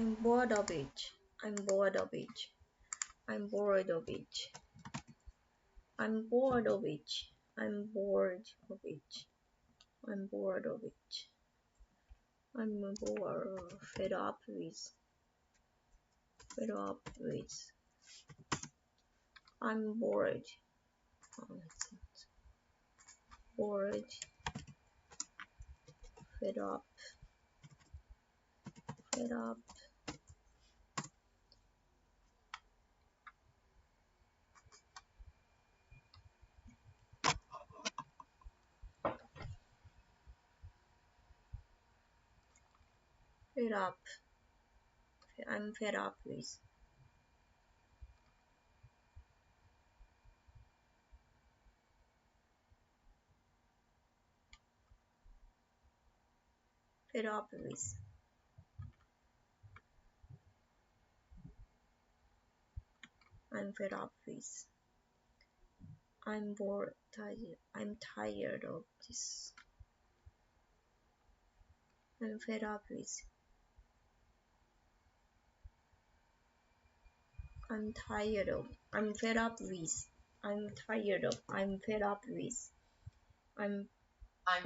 I'm bored of it. I'm bored of it. I'm bored of it. I'm bored of it. I'm bored of it. I'm bored of it. I'm bored. Fed up with. Fed up with. I'm bored. Bored. Fed up. Fed up. Fed up. I'm fed up with. Fed up with. I'm fed up with. I'm bored, tired. I'm tired of this. I'm fed up with. I'm tired of. I'm fed up with. I'm tired of. I'm fed up with. I'm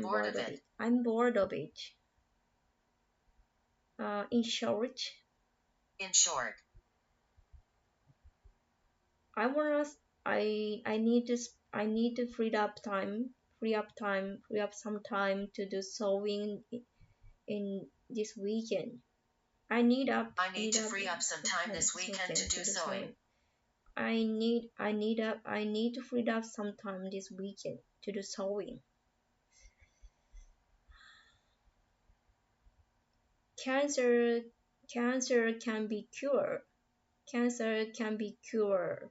bored of it. I'm bored of it. In short. In short. I need to free up some time to do sewing in this weekend. I need to free up some time this weekend to do sewing. I need to free up some time this weekend to do sewing. Cancer can be cured. Cancer can be cured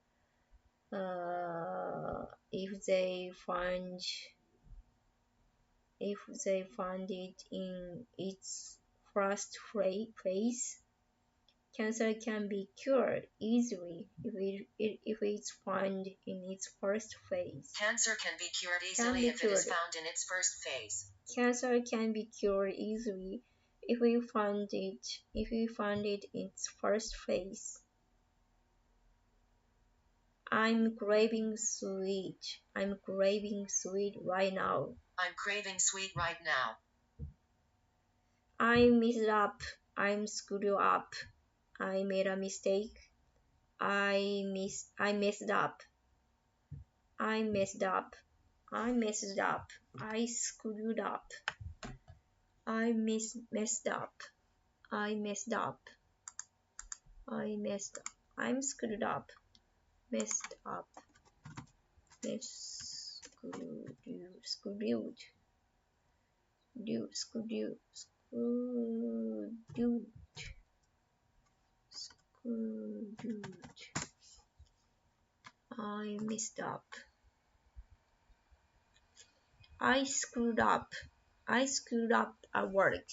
if they find it in its first phase. Cancer can be cured easily if it's found in its first phase. Cancer can be cured easily if it is found in its first phase. Cancer can be cured easily if we find it in its first phase. I'm craving sweet. I'm craving sweet right now. I'm craving sweet right now. I messed up. I'm screwed up. I made a mistake. I messed up. I messed up. I messed up. I screwed up. I messed up. I messed up. I messed up. I'm screwed up. Messed up. Screwed. I messed up. I screwed up. I screwed up at work.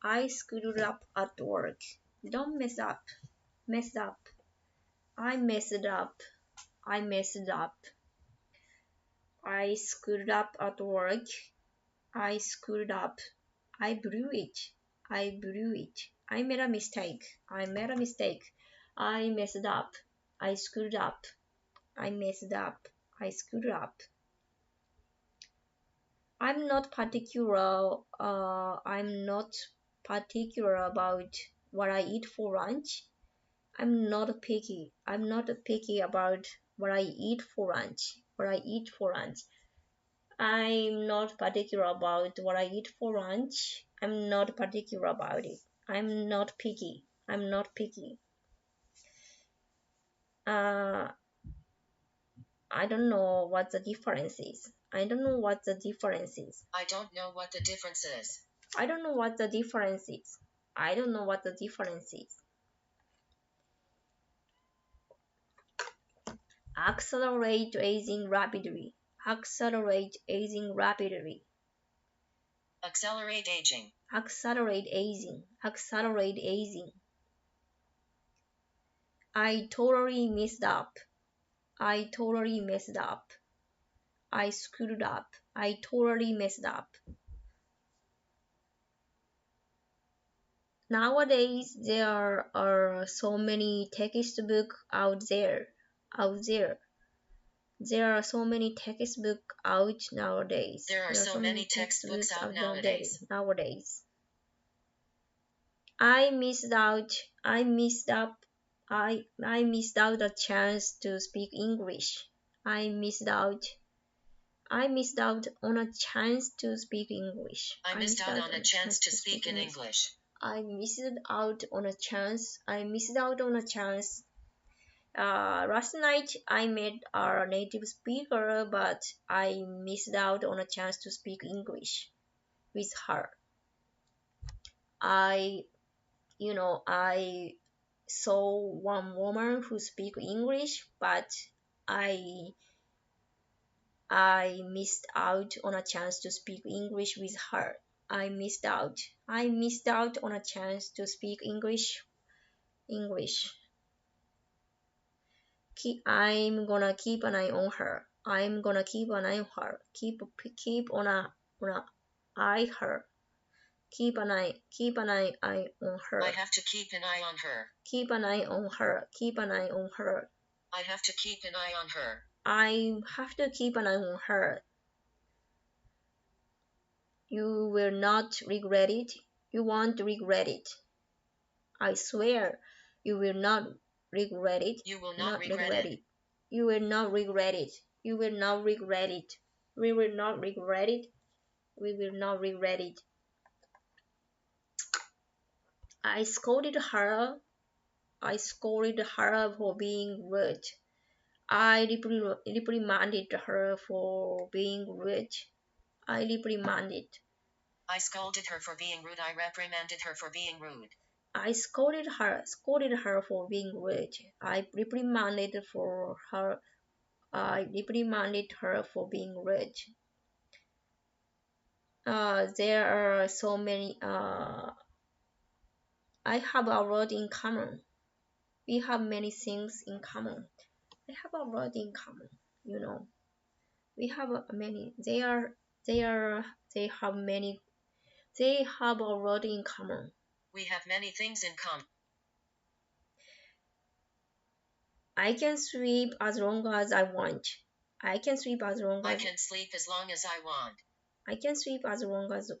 I screwed up at work. Don't mess up. Mess up. I messed up. I messed up. I screwed up at work. I screwed up. I blew it. I blew it. I made a mistake. I made a mistake. I messed up. I screwed up. I messed up. I screwed up. I'm not particular about what I eat for lunch. I'm not picky about what I eat for lunch. I'm not particular about what I eat for lunch. I'm not particular about it. I'm not picky. I don't know what the difference is. I don't know what the difference is. Accelerate aging rapidly. Accelerate aging rapidly. Accelerate aging. Accelerate aging. Accelerate aging. I totally messed up. I totally messed up. I screwed up. I totally messed up. Nowadays there are so many textbooks out there. There are so many textbooks out nowadays. There are so many textbooks out nowadays. I missed out a chance to speak English. I missed out on a chance to speak English. I missed out on a chance to speak in English. I missed out on a chance. Last night I met a native speaker, but I missed out on a chance to speak English with her. I saw one woman who speaks English, but I missed out on a chance to speak English with her. I missed out on a chance to speak English. I'm gonna keep an eye on her. Keep an eye on her. Keep an eye on her. I have to keep an eye on her. Keep an eye on her. I have to keep an eye on her. I have to keep an eye on her. You will not regret it. You won't regret it. I swear, you will not regret it. You will not regret it. You will not regret it. You will not regret it. We will not regret it. We will not regret it. I scolded her for being rude. I reprimanded her for being rude. I scolded her for being rude. I reprimanded her for being rude. I scolded her for being rude. I reprimanded her for being rude. There are so many. I have a lot in common. We have many things in common. I have a lot in common. We have many. They have a lot in common. We have many things in common. I can sleep as long as I want. I can sleep as long as I can sleep as long as I want. I can sleep as long as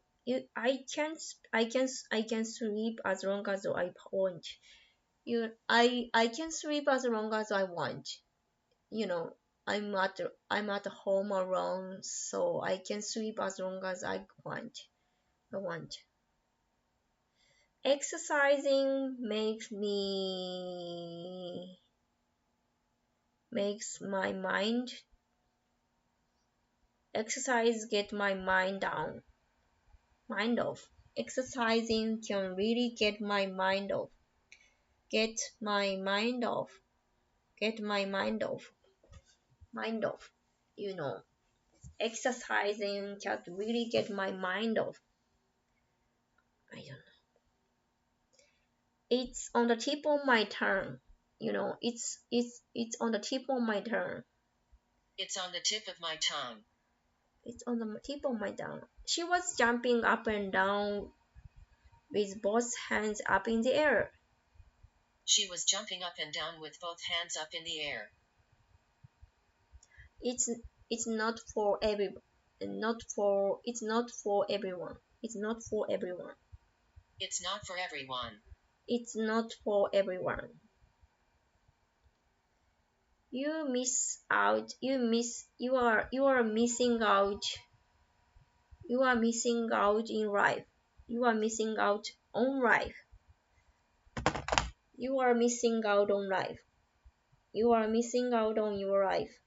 I can sleep as long as I want. I can sleep as long as I want. I'm at home alone, so I can sleep as long as I want. Exercising makes my mind. Exercise get my mind off. Exercising can really get my mind off. Exercising can really get my mind off. I don't know. It's on the tip of my tongue. It's on the tip of my tongue. It's on the tip of my tongue. It's on the tip of my tongue. She was jumping up and down with both hands up in the air. She was jumping up and down with both hands up in the air. It's not for everyone. It's not for everyone. It's not for everyone. You are missing out. You are missing out in life. You are missing out on life. You are missing out on life. You are missing out on your life.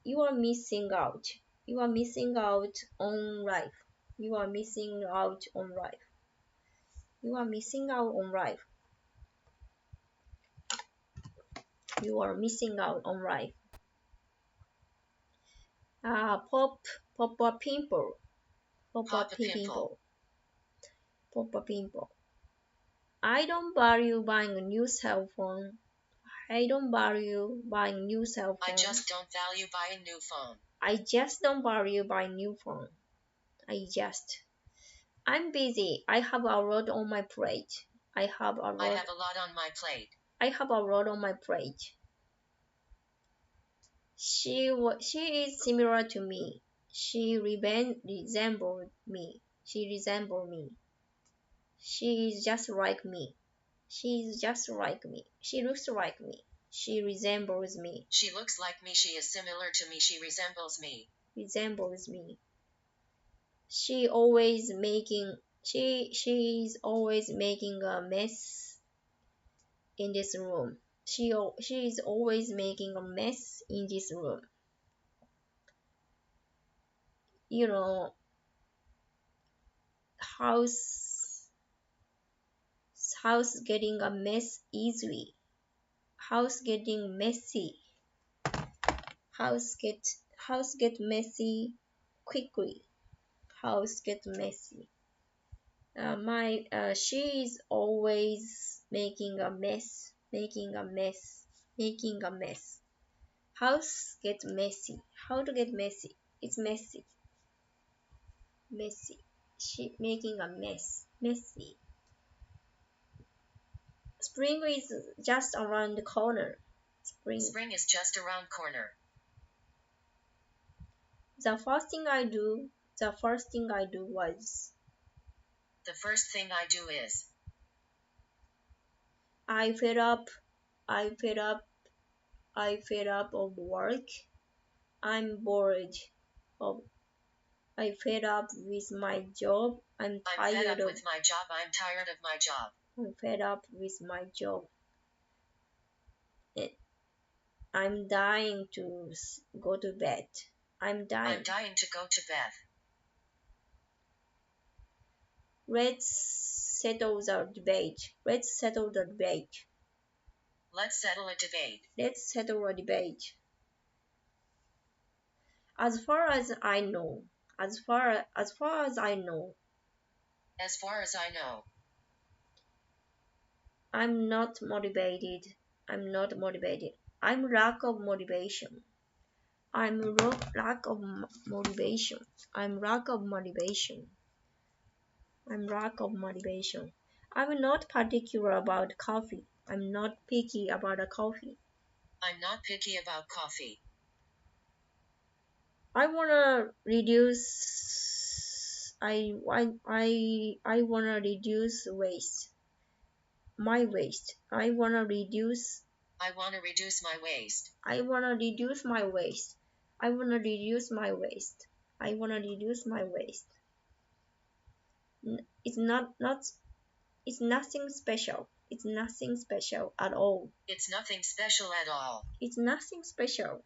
You are missing out. You are missing out on life. You are missing out on life. You are missing out on life. You are missing out on life. Pop a pimple. I don't value buying a new cell phone. I just don't value buying new phone. I just don't value buying new phone. I'm busy. I have a lot on my plate. I have a I lot. have a lot on my plate. I have a lot on my plate. She is similar to me. She resembled me. She resembled me. She is just like me. She is just like me. She looks like me. She resembles me. She looks like me. She is similar to me. She resembles me. Resembles me. She's always making a mess in this room. She is always making a mess in this room. You know, house getting a mess easily. House getting messy. House get messy quickly. House get messy. She is always making a mess. House get messy. How to get messy? It's messy. She making a mess. Messy. Spring is just around the corner. Spring is just around corner. The first thing I do was The first thing I do is I fed up of work. I'm bored of I fed up with my job. I'm fed up with my job. I'm tired of my job. I'm fed up with my job. I'm dying to go to bed. I'm dying to go to bed. Let's settle the debate. Let's settle a debate. As far as I know, I'm not motivated. I'm lack of motivation. I'm lack of motivation. I'm not particular about coffee. I'm not picky about a coffee. I wanna reduce. I wanna reduce waste. My waste. I wanna reduce my waste. It's it's nothing special. It's nothing special at all. It's nothing special.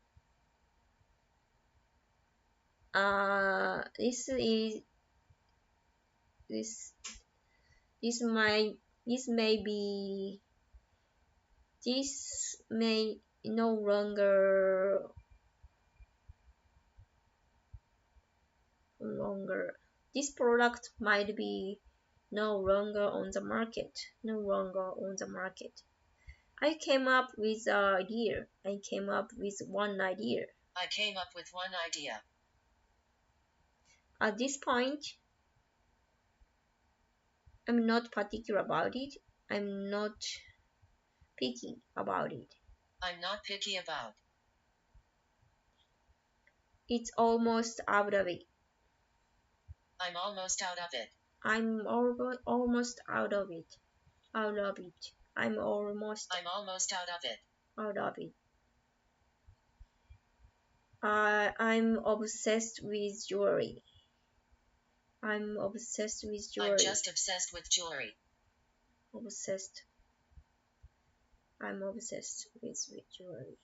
This may no longer this product might be no longer on the market. I came up with one idea. At this point, I'm not particular about it. I'm not picky about it. It's almost out of it. I'm almost out of it. I'm almost out of it. I'm almost out of it. I'm obsessed with jewelry. I'm just obsessed with jewelry. I'm obsessed with jewelry.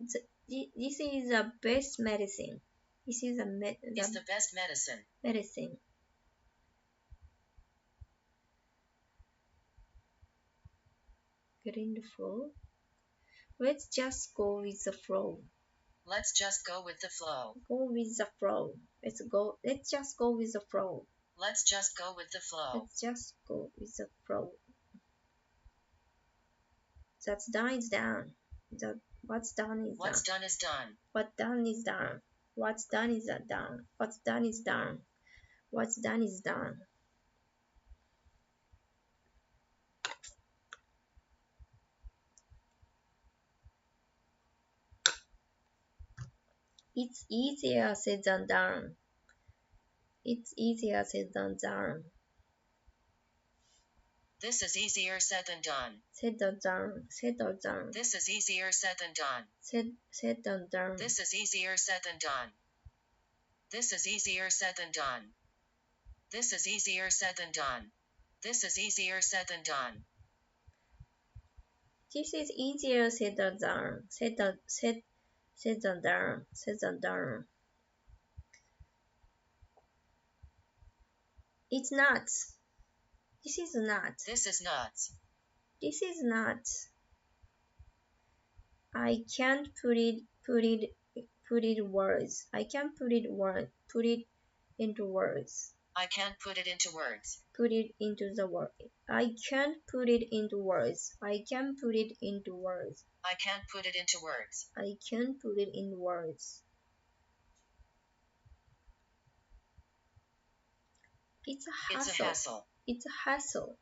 This is the best medicine. This is Is the best medicine. medicine. Getting the flow. Let's just go with the flow. Let's just go with the flow. Go with the flow. Let's just go with the flow. Let's just go with the flow. Let's just go with the flow. That's done is done. What's done is What's done. done is done. What's done is done. What's done is done. What's done is done. What's done is done. It's easier said than done. It's easier said than done. This is easier said than done. Said than done. Said than done. This is easier said than done. Said than done. This is easier said than done. This is easier said than done. This is easier said than done. This is easier said than done. This is easier said than done. Said than done. Said than done. It's not. This is not. This is nuts. This is not. I can't put it words. I can't put it into words. I can't put it into words. Put it into the word. I can't put it into words. I can't put it into words. I can't put it into words. I can't put it in words. It's a hassle. It's a hassle. It's a hassle.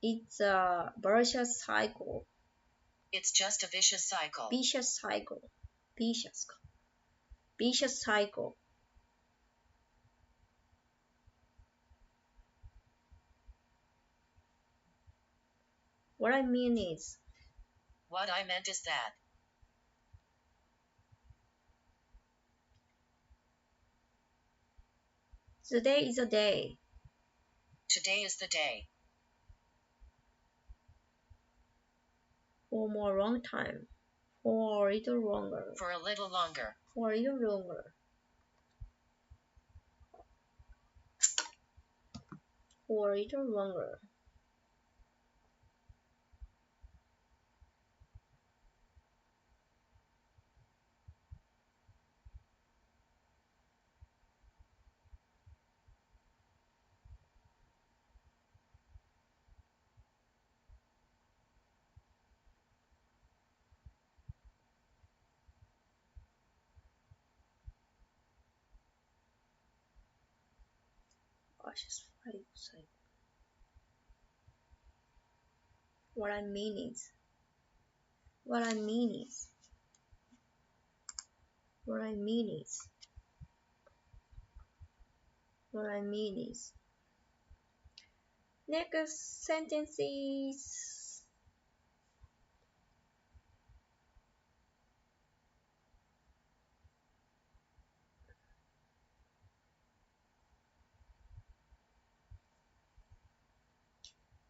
It's a vicious cycle. It's just a vicious cycle. Vicious cycle. Vicious cycle. What I mean is, What I meant is that. today is a day. Today is the day. For more long time. For a little longer. For a little longer. For a little longer. For a little longer. What I mean is, what I mean is, what I mean is, what I mean is. Next sentence is,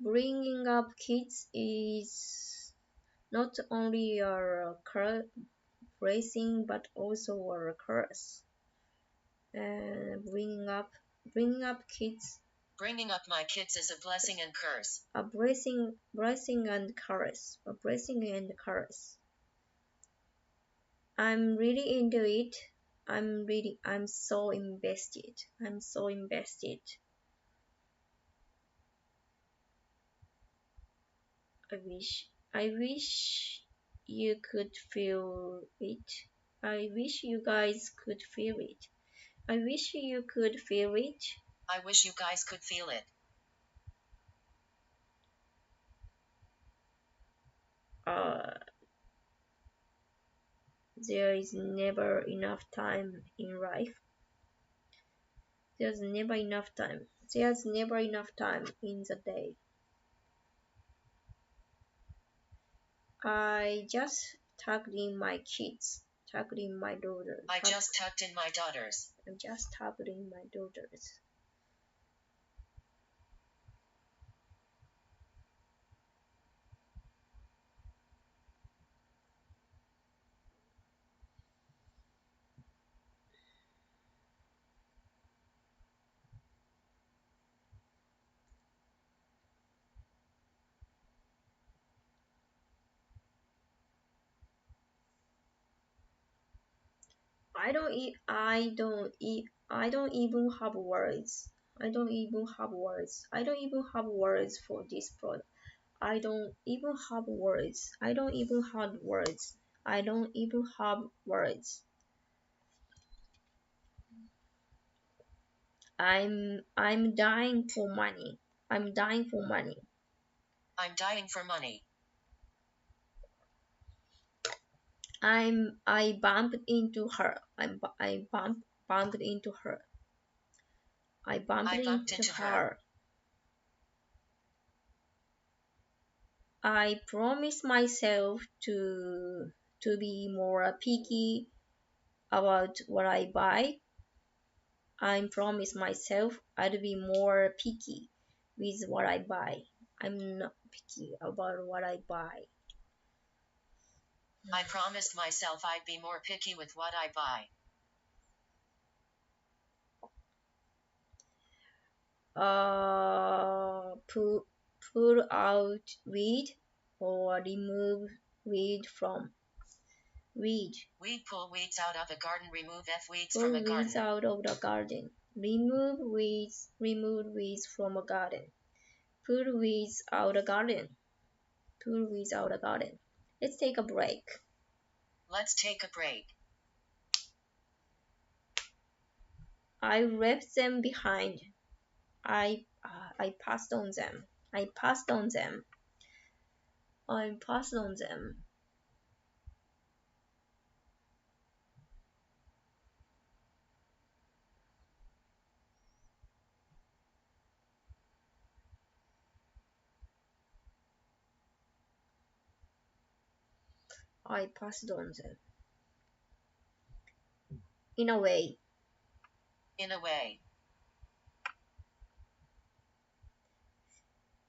bringing up kids is not only a blessing but also a curse. And bringing up kids. Bringing up my kids is a blessing and curse. A blessing and curse. A blessing and curse. I'm really into it. I'm so invested. I'm so invested. I wish you could feel it. I wish you guys could feel it. I wish you could feel it. I wish you guys could feel it. There is never enough time in life. There's never enough time. There's never enough time in the day. I just tucked in my kids. Tucked in my daughter. I just tucked in my daughters. I just tucked in my daughters. I don't even have words. I don't even have words. I don't even have words for this product. I don't even have words. I don't even have words. I don't even have words. I'm dying for money. I'm dying for money. I'm dying for money. I bumped into her. I bumped into her. I bumped into her. I promised myself to be more picky about what I buy. I promised myself I'd be more picky with what I buy. I'm not picky about what I buy. I promised myself I'd be more picky with what I buy. Pull out weed or remove weed from. Weed. Weed. Pull weeds out of a garden. Remove weeds Pull from a weeds garden. out of the garden. Remove weeds from a garden. Pull weeds out of the garden. Pull weeds out of the garden. Let's take a break. Let's take a break. I left them behind. I passed on them. I passed on them. I passed on them. I passed on them. In a way. In a way.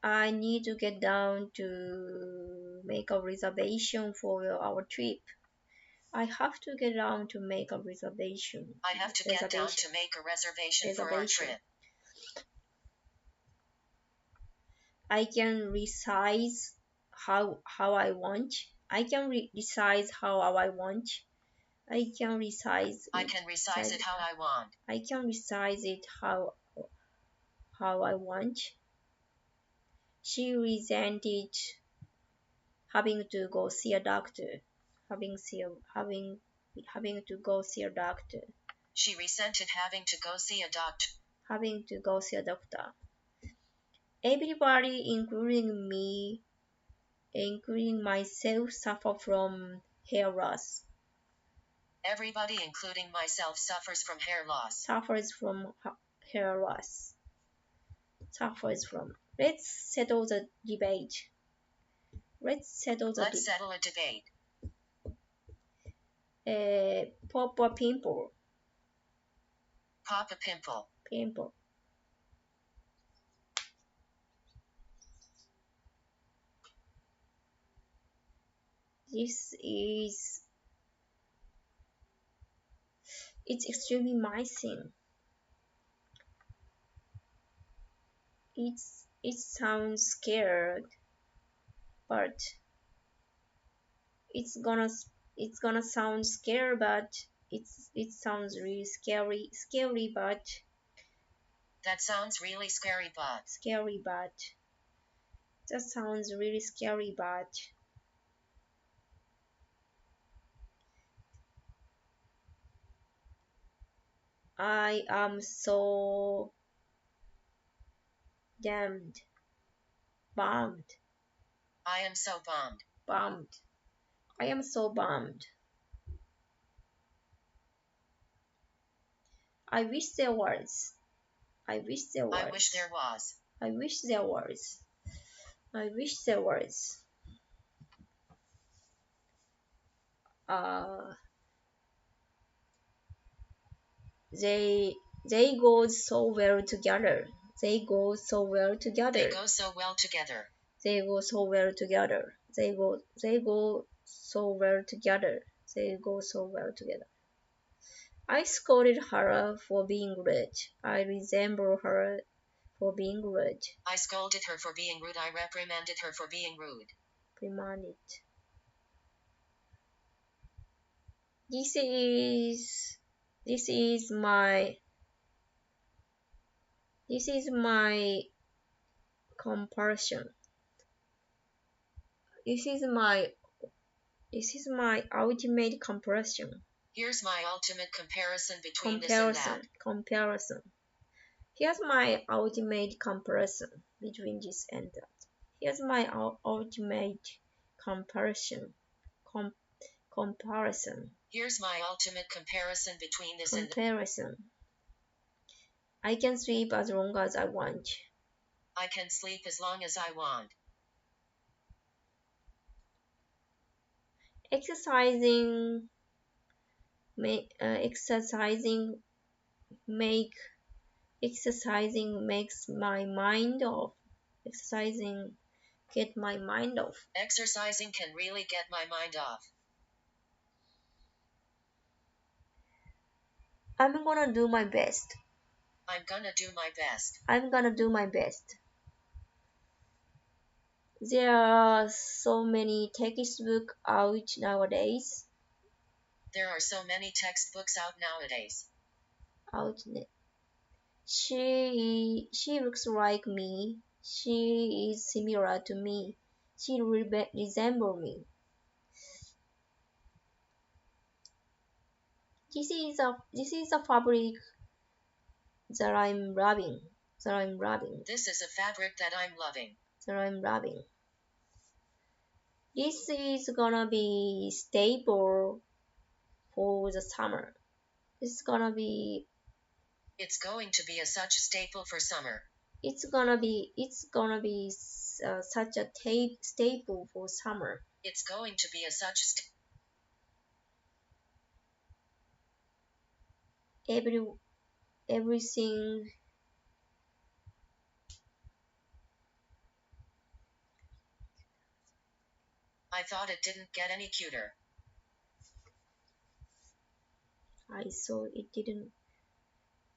I need to get down to make a reservation for our trip. I have to get down to make a reservation. I have to get down to make a reservation for our trip. I can resize how I want. I can resize how I want. I can resize it how I want. I can resize it how I want. She resented having to go see a doctor. Having to go see a doctor. She resented having to go see a doctor. Having to go see a doctor. Everybody, including me, including myself, suffer from hair loss. Everybody, including myself, suffers from hair loss. Suffers from hair loss. Suffers from. Let's settle the debate. Let's settle a debate. Pop a pimple. Pop a pimple. Pimple. It's extremely missing. It sounds scared, but it's gonna sound scary, but it sounds really scary, but that sounds really scary, but that sounds really scary, but I am so bummed. I am so bummed. I am so bummed. I wish there was. I wish there was. I wish there was. I wish there was. I wish there was. They go so well together. They go so well together. They go so well together. They go so well together. They go so well together. They go so well together. I scolded her for being rude. I resemble her for being rude. I scolded her for being rude. I reprimanded her for being rude. This is This is my comparison. This is my ultimate comparison. Here's my ultimate comparison between this and that. Comparison. Here's my ultimate comparison between this and that. Here's my ultimate comparison. Comparison. Here's my ultimate comparison between this and that. Comparison. I can sleep as long as I want. I can sleep as long as I want. Exercising makes my mind off. Exercising get my mind off. Exercising can really get my mind off. I'm gonna do my best. I'm gonna do my best. I'm gonna do my best. There are so many textbooks out nowadays. There are so many textbooks out nowadays. She looks like me. She is similar to me. She resembles me. This is a fabric that I'm rubbing. This is a fabric that I'm loving. This is gonna be staple for the summer. It's going to be a such staple for summer. It's gonna be such a staple for summer. It's going to be a such everything. I thought it didn't get any cuter. I saw it didn't.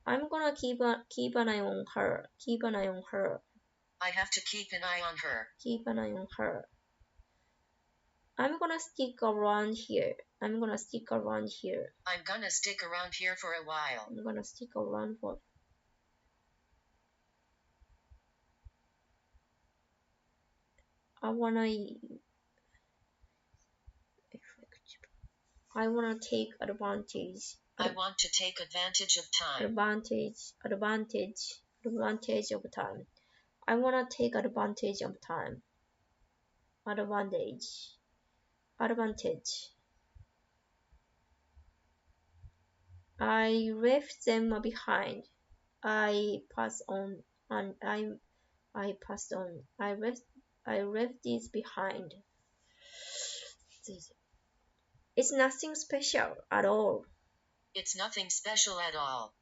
I'm gonna keep an eye on her. I have to keep an eye on her. I'm gonna stick around here. I'm gonna stick around here for a while. I'm gonna stick around for. I wanna take advantage. I want to take advantage of time. Advantage of time. I wanna take advantage of time. Advantage. I left them behind. I passed on, and I passed on. I left this behind. It's nothing special at all. It's nothing special at all.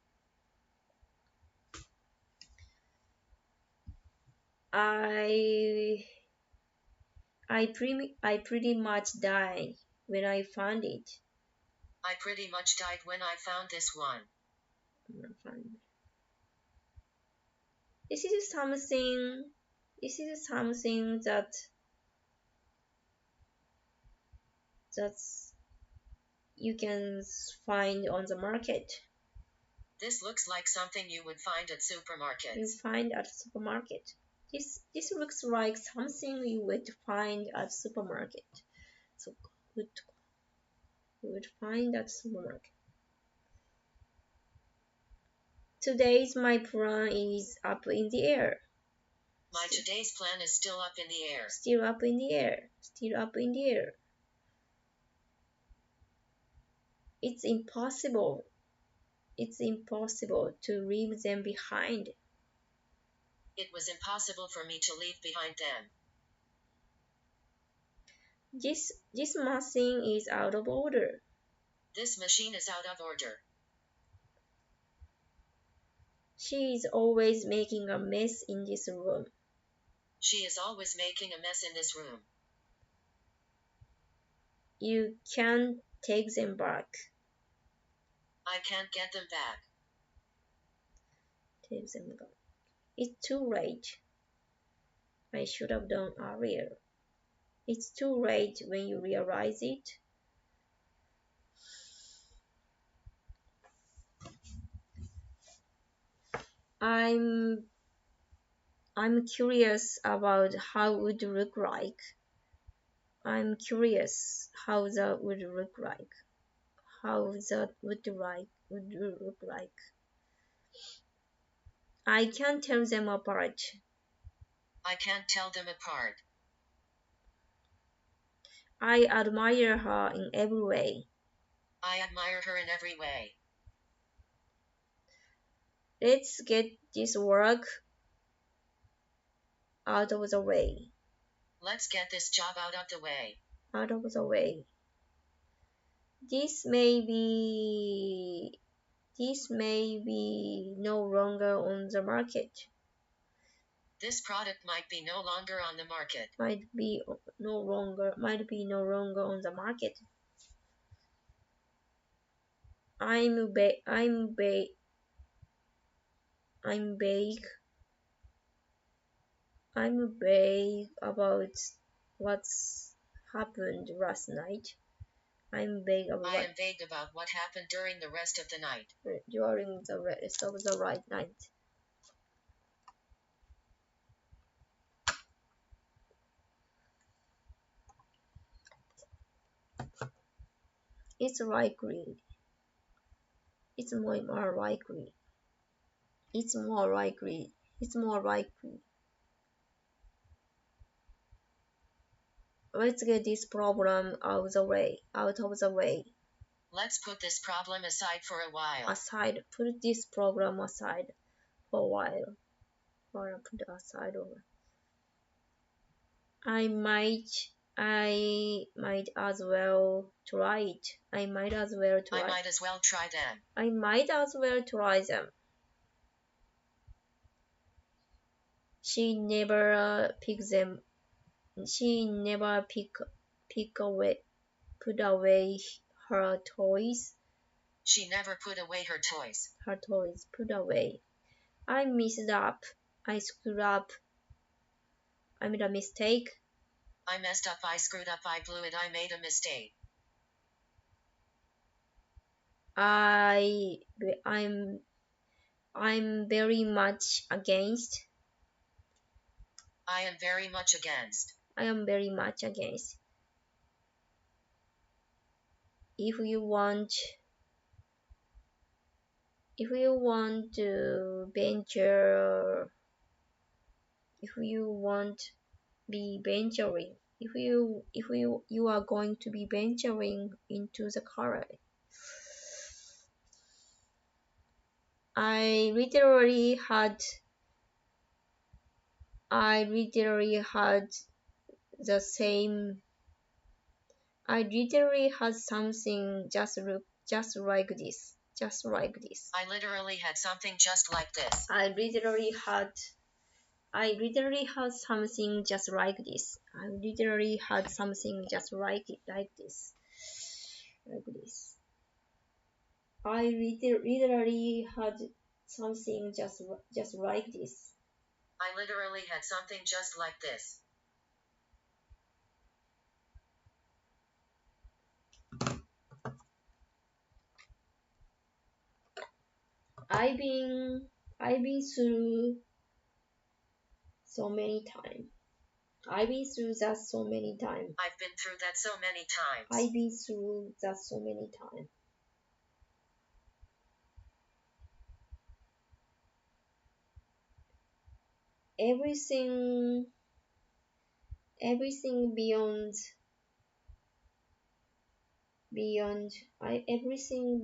I pretty much died when I found it. I pretty much died when I found this one. This is something that you can find on the market. This looks like something you would find at supermarkets. This looks like something you would find at supermarket. So good. You would find at supermarket. Today's my plan is up in the air. My today's plan is still up in the air. Still up in the air. It's impossible to leave them behind. It was impossible for me to leave behind them. This machine is out of order. This machine is out of order. She is always making a mess in this room. She is always making a mess in this room. You can't take them back. I can't get them back. Take them back. It's too late. I should have done earlier. It's too late when you realize it. I'm curious about how it would look like. I'm curious how that would look like. How that would look like. I can't tell them apart. I can't tell them apart. I admire her in every way. I admire her in every way. Let's get this work out of the way. Let's get this job out of the way. Out of the way. This may be no longer on the market. This product might be no longer on the market. Might be no longer on the market. I'm vague about what's happened last night. I am vague about what happened during the rest of the night. During the rest of the right night. It's likely. It's more likely. It's more likely. It's more likely. Let's get this problem out of the way. Let's put this problem aside for a while. Put this problem aside for a while. Put aside over. I might as well try it. I might as well try them. She never put away her toys. She never put away her toys. Put away. I messed up. I screwed up. I made a mistake. I messed up. I screwed up. I blew it. I made a mistake. I'm very much against. I am very much against. If you want to venture, if you are going to be venturing into the career. I literally had something just like this. I literally had something just like this. I literally had something just like this. I literally had something just like this. I literally had something just like this. I literally had something just like this. I've been through so many times. I've been through that so many times. Everything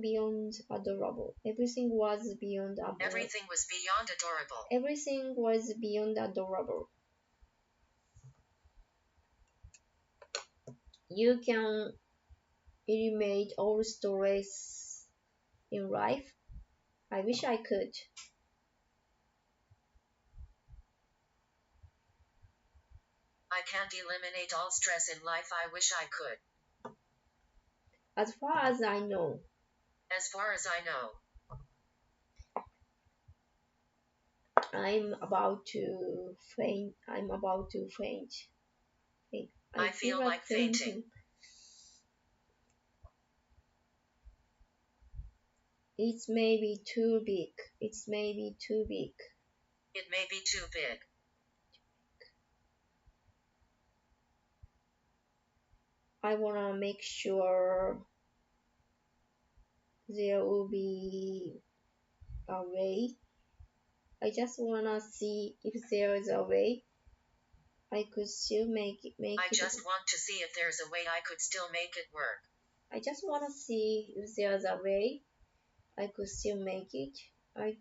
beyond adorable. Everything was beyond adorable. You can eliminate all stress in life. I wish I could. I can't eliminate all stress in life. I wish I could. As far as I know. I'm about to faint. I feel like fainting. It's maybe too big. It's maybe too big. It may be too big. I wanna make sure there will be a way. I just wanna see if there is a way I could still make it. I just want to see if there's a way I could still make it work. I just wanna see if there's a way I could still make it. I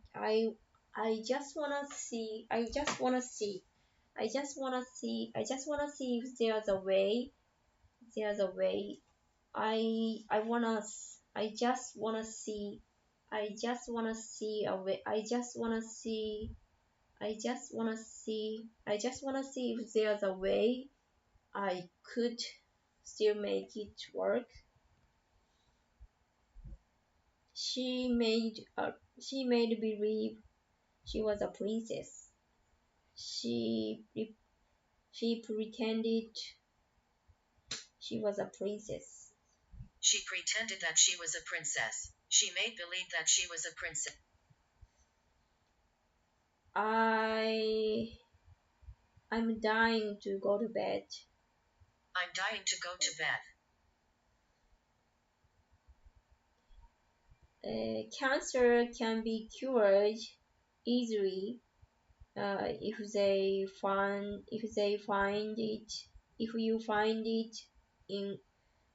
just wanna see. I just wanna see. I just wanna see. I just wanna see if there's a way. There's a way. I wanna. I just wanna see. I just wanna see a way. I just wanna see. I just wanna see. I just wanna see if there's a way I could still make it work. She made believe she was a princess. She pretended she was a princess. She pretended that she was a princess. She made believe that she was a princess. I'm dying to go to bed. I'm dying to go to bed. Cancer can be cured easily if you find it in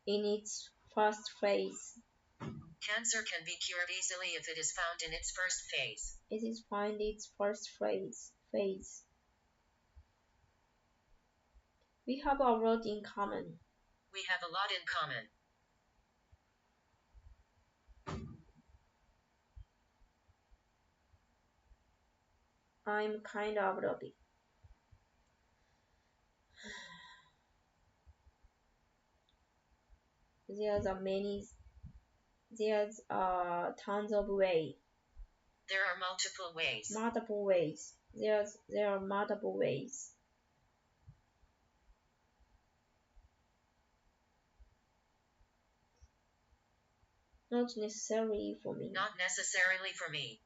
its first phase. Cancer can be cured easily if it is found in its first phase. It is find its first phase. We have a lot in common. We have a lot in common. I'm kind of lucky. There's tons of ways. There are multiple ways. Multiple ways. There are multiple ways. Not necessarily for me. Not necessarily for me.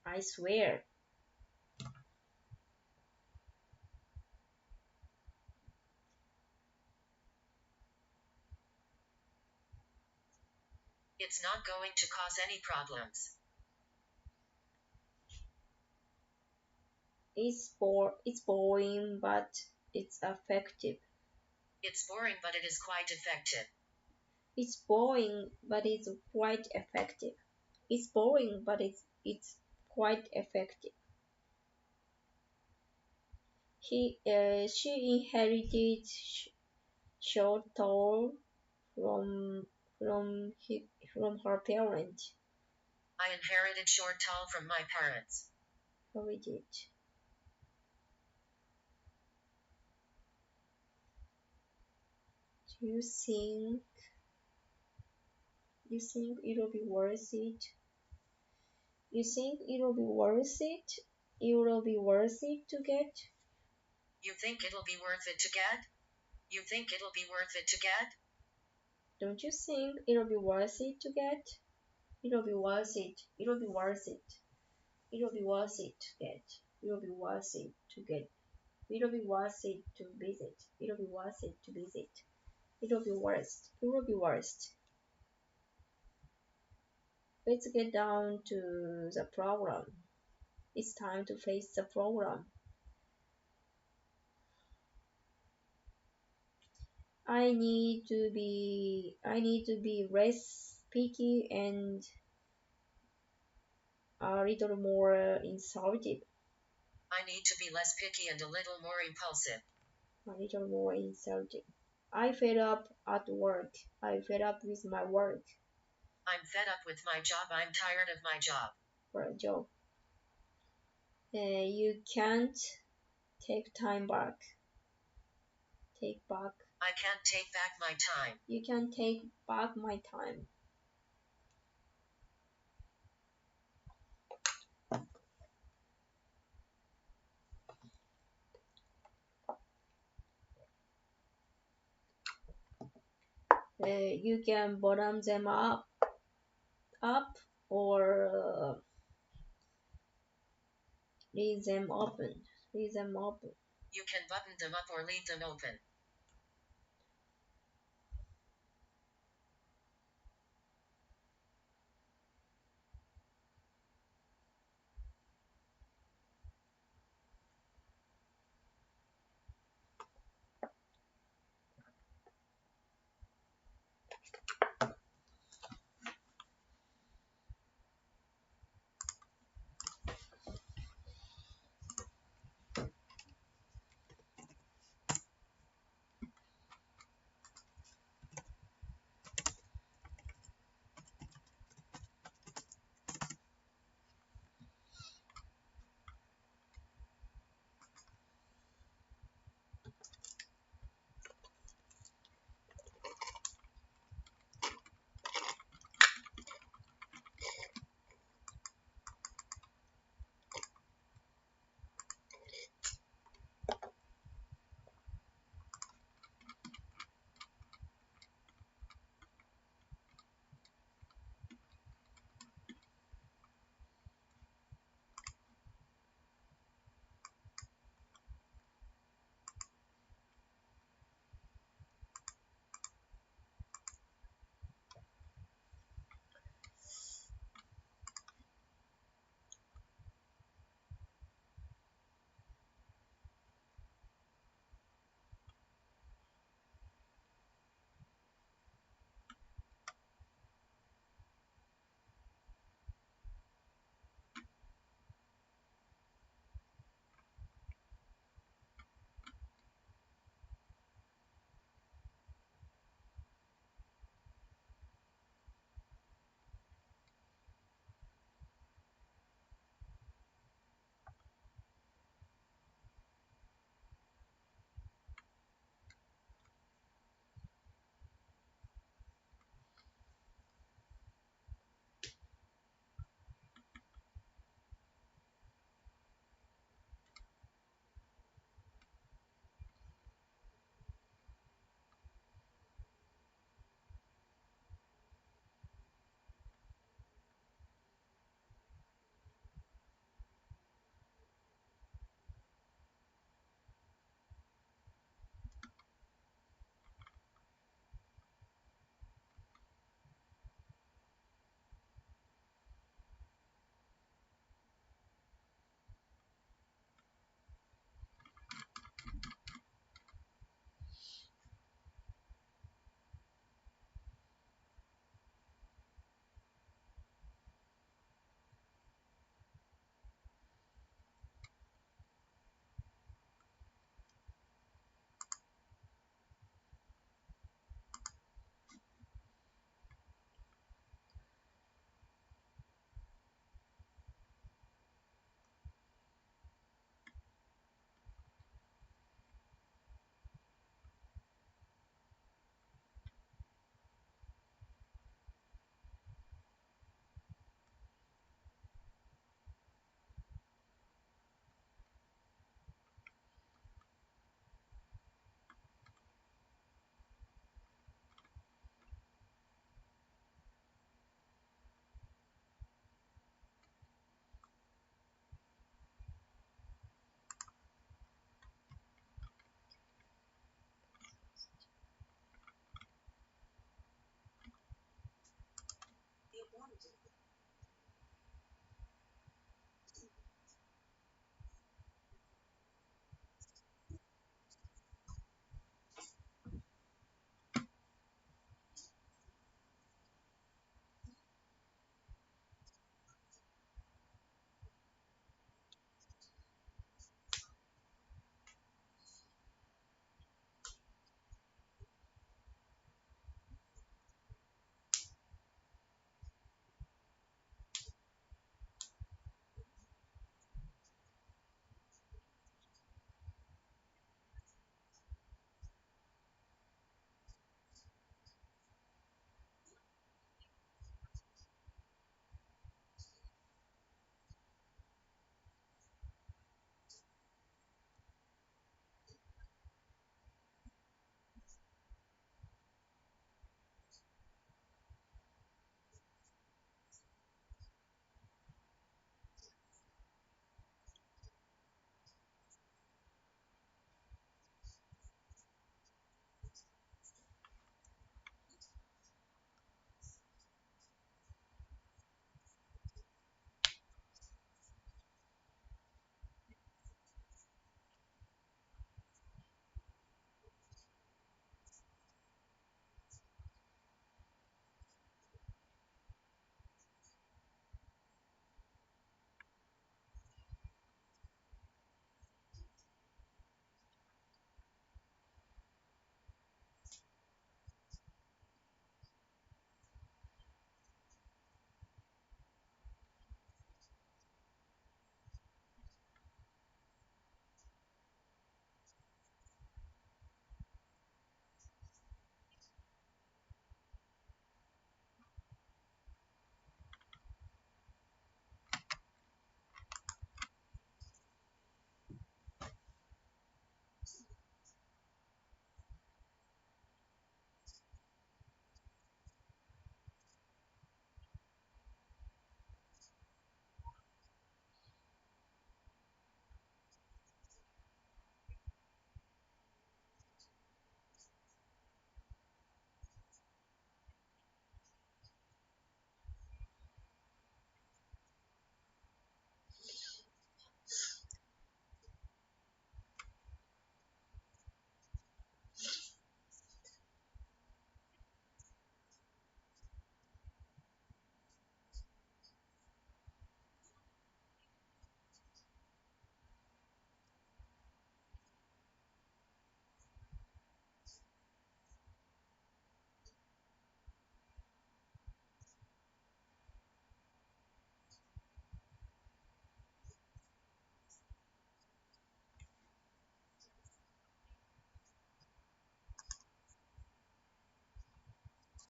I swear. It's not going to cause any problems. It's boring, but it's effective. It's boring, but it is quite effective. It's boring, but it's quite effective. It's boring, but it's quite effective. She inherited short tall from her parents. I inherited short tall from my parents. Inherited. Do you think it'll be worth it? You think it'll be worth it? It'll be worth it to get? You think it'll be worth it to get? You think it'll be worth it to get? Don't you think it'll be worth it to get? It'll be worth it. It'll be worth it. It'll be worth it to get. It'll be worth it to get. It'll be worth it to visit. It'll be worth it to visit. It'll be worst. It will be worst. Let's get down to the problem. It's time to face the problem. I need to be less picky and a little more insultive. I need to be less picky and a little more impulsive. A little more insultive. I fed up at work. I fed up with my work. I'm fed up with my job. I'm tired of my job. For a job. You can't take time back. Take back. I can't take back my time. You can take back my time. You can bottom them up or leave them open. Leave them open. You can button them up or leave them open.